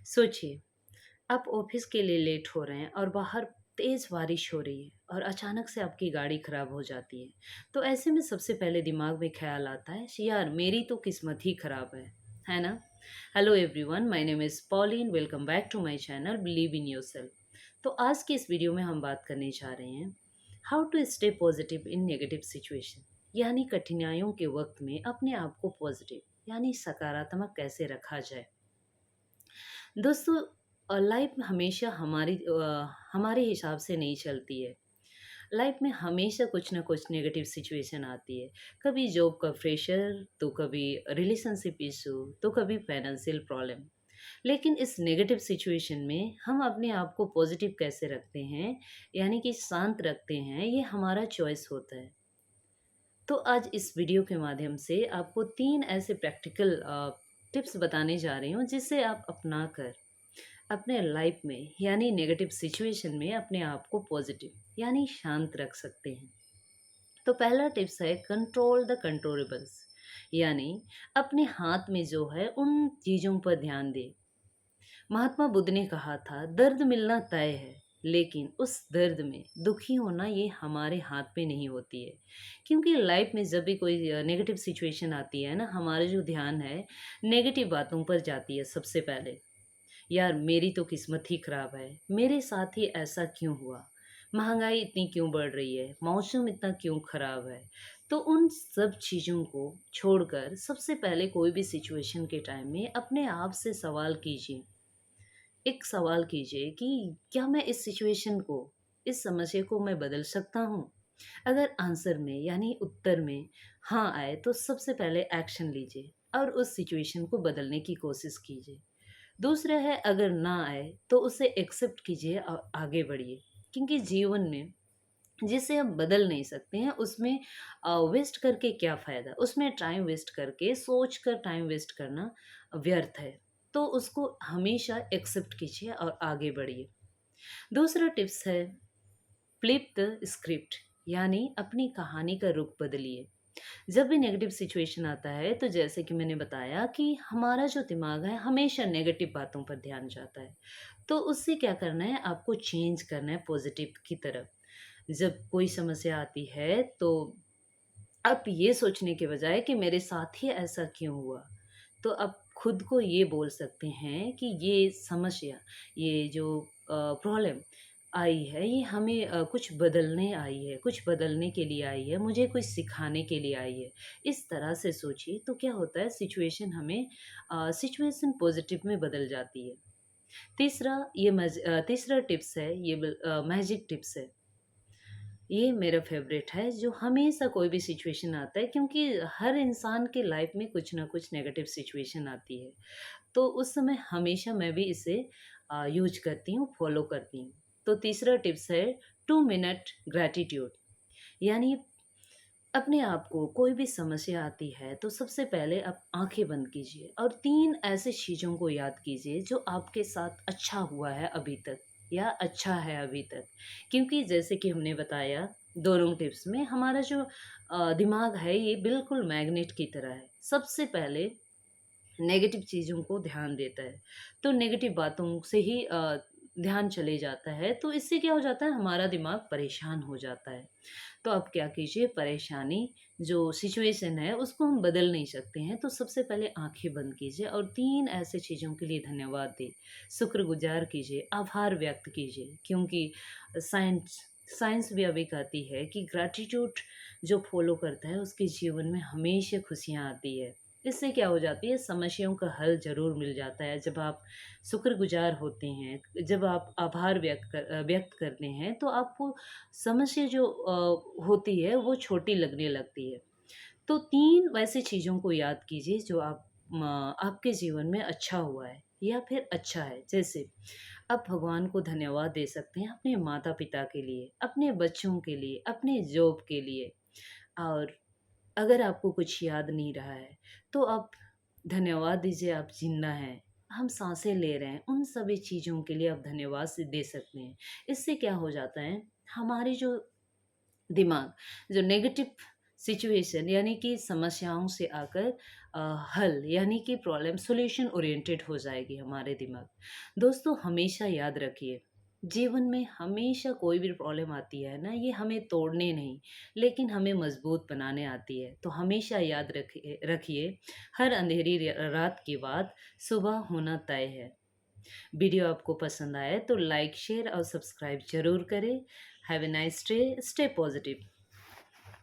सोचिए, आप ऑफिस के लिए लेट हो रहे हैं और बाहर तेज बारिश हो रही है और अचानक से आपकी गाड़ी खराब हो जाती है। तो ऐसे में सबसे पहले दिमाग में ख्याल आता है, यार मेरी तो किस्मत ही खराब है ना? Hello everyone, my name is Pauline. Welcome back to my channel believe in yourself. तो आज की इस वीडियो में हम बात करने जा रहे हैं how to stay positive in negative situation, यानी कठिनाइयों के वक्त में अपने आप को पॉजिटिव यानी सकारात्मक कैसे रखा जाए। दोस्तों, लाइफ में हमेशा हमारे हिसाब से नहीं चलती है। लाइफ में हमेशा कुछ ना कुछ नेगेटिव सिचुएशन आती है। कभी जॉब का प्रेशर, तो कभी रिलेशनशिप इशू, तो कभी फाइनेंशियल प्रॉब्लम। लेकिन इस नेगेटिव सिचुएशन में हम अपने आप को पॉजिटिव कैसे रखते हैं, यानी कि शांत रखते हैं, ये हमारा चॉइस होता है। तो आज इस वीडियो के माध्यम से आपको 3 ऐसे प्रैक्टिकल टिप्स बताने जा रही हूँ, जिसे आप अपना कर अपने लाइफ में यानी नेगेटिव सिचुएशन में अपने आप को पॉजिटिव यानी शांत रख सकते हैं। तो पहला टिप्स है कंट्रोल द कंट्रोलेबल्स, यानी अपने हाथ में जो है उन चीज़ों पर ध्यान दे। महात्मा बुद्ध ने कहा था, दर्द मिलना तय है, लेकिन उस दर्द में दुखी होना ये हमारे हाथ पे नहीं होती है। क्योंकि लाइफ में जब भी कोई नेगेटिव सिचुएशन आती है ना, हमारा जो ध्यान है नेगेटिव बातों पर जाती है सबसे पहले। यार मेरी तो किस्मत ही खराब है, मेरे साथ ही ऐसा क्यों हुआ, महंगाई इतनी क्यों बढ़ रही है, मौसम इतना क्यों खराब है। तो उन सब चीज़ों को छोड़कर सबसे पहले कोई भी सिचुएशन के टाइम में अपने आप से सवाल कीजिए। एक सवाल कीजिए कि क्या मैं इस सिचुएशन को, इस समस्या को मैं बदल सकता हूँ? अगर आंसर में यानी उत्तर में हाँ आए तो सबसे पहले एक्शन लीजिए और उस सिचुएशन को बदलने की कोशिश कीजिए। दूसरा है, अगर ना आए तो उसे एक्सेप्ट कीजिए और आगे बढ़िए। क्योंकि जीवन में जिसे हम बदल नहीं सकते हैं उसमें वेस्ट करके क्या फ़ायदा, उसमें टाइम वेस्ट करके सोच कर टाइम वेस्ट करना व्यर्थ है। तो उसको हमेशा एक्सेप्ट कीजिए और आगे बढ़िए। दूसरा टिप्स है, फ्लिप द स्क्रिप्ट, यानी अपनी कहानी का रुख बदलिए। जब भी नेगेटिव सिचुएशन आता है तो जैसे कि मैंने बताया कि हमारा जो दिमाग है हमेशा नेगेटिव बातों पर ध्यान जाता है। तो उससे क्या करना है, आपको चेंज करना है पॉजिटिव की तरफ। जब कोई समस्या आती है तो आप ये सोचने के बजाय कि मेरे साथ ही ऐसा क्यों हुआ, तो आप खुद को ये बोल सकते हैं कि ये समस्या, ये जो प्रॉब्लम आई है, ये हमें कुछ बदलने आई है, कुछ बदलने के लिए आई है, मुझे कुछ सिखाने के लिए आई है। इस तरह से सोचिए तो क्या होता है, सिचुएशन पॉजिटिव में बदल जाती है। तीसरा टिप्स है, ये मैजिक टिप्स है। ये मेरा फेवरेट है, जो हमेशा कोई भी सिचुएशन आता है, क्योंकि हर इंसान के लाइफ में कुछ ना कुछ नेगेटिव सिचुएशन आती है। तो उस समय हमेशा मैं भी इसे यूज करती हूँ, फॉलो करती हूँ। तो तीसरा टिप्स है 2 मिनट ग्रैटिट्यूड, यानी अपने आप को कोई भी समस्या आती है तो सबसे पहले आप आंखें बंद कीजिए और 3 ऐसे चीज़ों को याद कीजिए जो आपके साथ अच्छा हुआ है अभी तक या अच्छा है अभी तक। क्योंकि जैसे कि हमने बताया दोनों टिप्स में, हमारा जो दिमाग है ये बिल्कुल मैग्नेट की तरह है, सबसे पहले नेगेटिव चीज़ों को ध्यान देता है। तो नेगेटिव बातों से ही ध्यान चले जाता है, तो इससे क्या हो जाता है, हमारा दिमाग परेशान हो जाता है। तो आप क्या कीजिए, परेशानी जो सिचुएशन है उसको हम बदल नहीं सकते हैं, तो सबसे पहले आंखें बंद कीजिए और 3 ऐसे चीज़ों के लिए धन्यवाद दें, शुक्रगुजार कीजिए, आभार व्यक्त कीजिए। क्योंकि साइंस साइंस भी अभी कहती है कि ग्रैटिट्यूड जो फॉलो करता है उसके जीवन में हमेशा खुशियाँ आती है। इससे क्या हो जाती है, समस्याओं का हल ज़रूर मिल जाता है। जब आप शुक्रगुजार होते हैं, जब आप आभार व्यक्त करते हैं, तो आपको समस्या जो होती है वो छोटी लगने लगती है। तो 3 वैसी चीज़ों को याद कीजिए जो आपके जीवन में अच्छा हुआ है या फिर अच्छा है। जैसे आप भगवान को धन्यवाद दे सकते हैं अपने माता-पिता के लिए, अपने बच्चों के लिए, अपने जॉब के लिए। और अगर आपको कुछ याद नहीं रहा है, तो आप धन्यवाद दीजिए, आप ज़िंदा हैं, हम साँसें ले रहे हैं, उन सभी चीज़ों के लिए आप धन्यवाद से दे सकते हैं। इससे क्या हो जाता है, हमारी जो दिमाग जो नेगेटिव सिचुएशन यानी कि समस्याओं से आकर हल यानी कि प्रॉब्लम सॉल्यूशन ओरिएंटेड हो जाएगी हमारे दिमाग। दोस्तों हमेशा याद रखिए, जीवन में हमेशा कोई भी प्रॉब्लम आती है ना, ये हमें तोड़ने नहीं, लेकिन हमें मजबूत बनाने आती है। तो हमेशा याद रखिए, हर अंधेरी रात के बाद सुबह होना तय है। वीडियो आपको पसंद आए तो लाइक, शेयर और सब्सक्राइब जरूर करें। Have a nice day, stay positive.